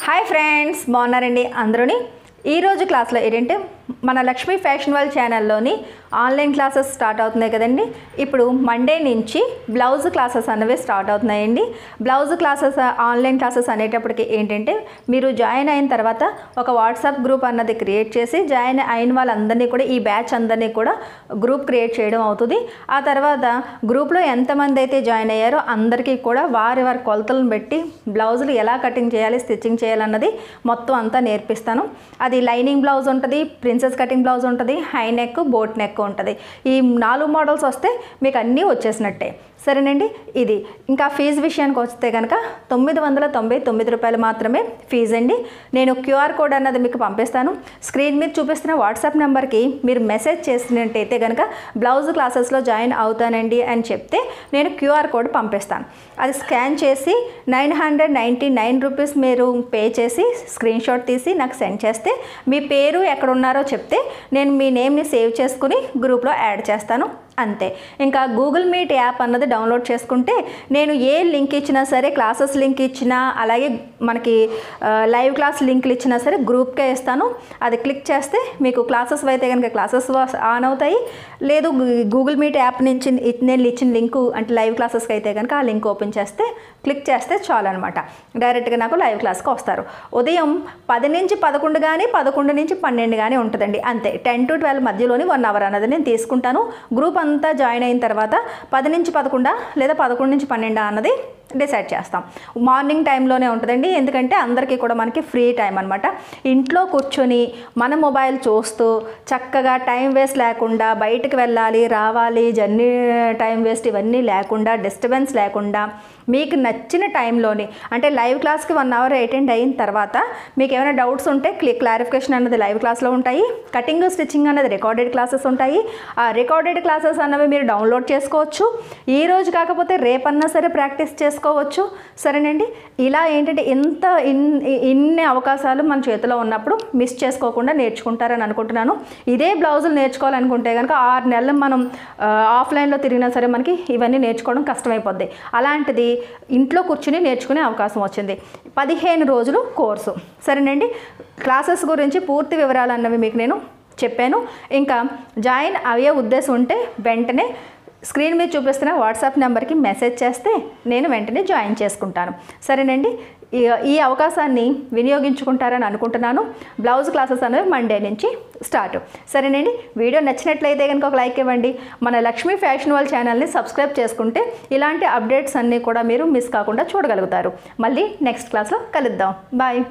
Hi friends, బాగున్నారండి అందరూని. ఈరోజు క్లాస్లో ఏంటంటే మన లక్ష్మీ ఫ్యాషన్ వరల్డ్ ఛానల్లోని ఆన్లైన్ క్లాసెస్ స్టార్ట్ అవుతున్నాయి కదండి. ఇప్పుడు మండే నుంచి బ్లౌజ్ క్లాసెస్ అనేవి స్టార్ట్ అవుతున్నాయండి. బ్లౌజ్ క్లాసెస్ ఆన్లైన్ క్లాసెస్ అనేటప్పటికి ఏంటంటే మీరు జాయిన్ అయిన తర్వాత ఒక వాట్సాప్ గ్రూప్ అన్నది క్రియేట్ చేసి జాయిన్ అయిన వాళ్ళందరినీ కూడా ఈ బ్యాచ్ అందరినీ కూడా గ్రూప్ క్రియేట్ చేయడం అవుతుంది. ఆ తర్వాత గ్రూప్లో ఎంతమంది అయితే జాయిన్ అయ్యారో అందరికీ కూడా వారి కొలతలను బట్టి బ్లౌజులు ఎలా కటింగ్ చేయాలి, స్టిచ్చింగ్ చేయాలన్నది మొత్తం అంతా నేర్పిస్తాను. అది లైనింగ్ బ్లౌజ్ ఉంటుంది, ప్రిన్సెస్ కటింగ్ బ్లౌజ్ ఉంటుంది, హై నెక్, బోట్ నెక్ ఉంటుంది. ఈ 4 మోడల్స్ వస్తే మీకు అన్నీ వచ్చేసినట్టే. సరేనండి. ఇది ఇంకా ఫీజు విషయానికి వస్తే కనుక 999 రూపాయలు మాత్రమే ఫీజు అండి. నేను క్యూఆర్ కోడ్ అన్నది మీకు పంపిస్తాను. స్క్రీన్ మీద చూపిస్తున్న వాట్సాప్ నెంబర్కి మీరు మెసేజ్ చేసినట్టయితే కనుక బ్లౌజ్ క్లాసెస్లో జాయిన్ అవుతానండి అని చెప్తే నేను క్యూఆర్ కోడ్ పంపిస్తాను. అది స్కాన్ చేసి 999 రూపీస్ మీరు పే చేసి స్క్రీన్ షాట్ తీసి నాకు సెండ్ చేస్తే మీ పేరు ఎక్కడ ఉన్నారో చెప్తే నేను మీ నేమ్ని సేవ్ చేసుకుని గ్రూప్లో యాడ్ చేస్తాను. అంతే. ఇంకా గూగుల్ మీట్ యాప్ అన్నది డౌన్లోడ్ చేసుకుంటే నేను ఏ లింక్ ఇచ్చినా సరే, క్లాసెస్ లింక్ ఇచ్చినా అలాగే మనకి లైవ్ క్లాస్ లింక్లు ఇచ్చినా సరే గ్రూప్కే ఇస్తాను. అది క్లిక్ చేస్తే మీకు క్లాసెస్ అయితే కనుక క్లాసెస్ ఆన్ అవుతాయి. లేదు గూగుల్ మీట్ యాప్ నుంచి నేను ఇచ్చిన లింకు అంటే లైవ్ క్లాసెస్కి అయితే కనుక ఆ లింక్ ఓపెన్ చేస్తే క్లిక్ చేస్తే చాలు అనమాట. డైరెక్ట్గా నాకు లైవ్ క్లాస్కి వస్తారు. ఉదయం 10 నుంచి 11 కానీ 11 నుంచి 12 కానీ ఉంటుందండి. అంతే. 10 to 12 మధ్యలోని 1 అవర్ అన్నది నేను తీసుకుంటాను. గ్రూప్ అంతా జాయిన్ అయిన తర్వాత 10 నుంచి 11 లేదా 11 నుంచి 12 అన్నది డిసైడ్ చేస్తాం. మార్నింగ్ టైంలోనే ఉంటుందండి. ఎందుకంటే అందరికీ కూడా మనకి ఫ్రీ టైం అనమాట. ఇంట్లో కూర్చొని మన మొబైల్ చూస్తూ చక్కగా టైం వేస్ట్ లేకుండా బయటకు వెళ్ళాలి, రావాలి, జర్నీ టైం వేస్ట్ ఇవన్నీ లేకుండా, డిస్టర్బెన్స్ లేకుండా మీకు నచ్చిన టైంలోని అంటే లైవ్ క్లాస్కి 1 అవర్ అటెండ్ అయిన తర్వాత మీకు ఏమైనా డౌట్స్ ఉంటే క్లారిఫికేషన్ అన్నది లైవ్ క్లాస్లో ఉంటాయి. కటింగ్ స్టిచ్చింగ్ అన్నది రికార్డెడ్ క్లాసెస్ ఉంటాయి. ఆ రికార్డెడ్ క్లాసెస్ అన్నవి మీరు డౌన్లోడ్ చేసుకోవచ్చు. ఈ రోజు కాకపోతే రేపన్నా సరే ప్రాక్టీస్ చేసుకోవచ్చు. సరేనండి. ఇలా ఏంటంటే ఇన్ని అవకాశాలు మన చేతిలో ఉన్నప్పుడు మిస్ చేసుకోకుండా నేర్చుకుంటారని అనుకుంటున్నాను. ఇదే బ్లౌజులు నేర్చుకోవాలనుకుంటే కనుక 6 నెలలు మనం ఆఫ్లైన్లో తిరిగినా సరే మనకి ఇవన్నీ నేర్చుకోవడం కష్టమైపోద్ది. అలాంటిది ఇంట్లో కూర్చుని నేర్చుకునే అవకాశం వచ్చింది. 15 రోజులు కోర్సు. సరేనండి. క్లాసెస్ గురించి పూర్తి వివరాలు అన్నవి మీకు నేను చెప్పాను. ఇంకా జాయిన్ అయ్యే ఉద్దేశం ఉంటే వెంటనే స్క్రీన్ మీద చూపిస్తున్న వాట్సాప్ నెంబర్కి మెసేజ్ చేస్తే నేను వెంటనే జాయిన్ చేసుకుంటాను. సరేనండి. ఈ అవకాశాన్ని వినియోగించుకుంటారని అనుకుంటున్నాను. బ్లౌజ్ క్లాసెస్ అనేవి మండే నుంచి స్టార్ట్. సరేనండి. వీడియో నచ్చినట్లయితే కనుక ఒక లైక్ ఇవ్వండి. మన లక్ష్మీ ఫ్యాషన్ వరల్డ్ ఛానల్ని సబ్స్క్రైబ్ చేసుకుంటే ఇలాంటి అప్డేట్స్ అన్నీ కూడా మీరు మిస్ కాకుండా చూడగలుగుతారు. మళ్ళీ నెక్స్ట్ క్లాస్లో కలుద్దాం. బాయ్.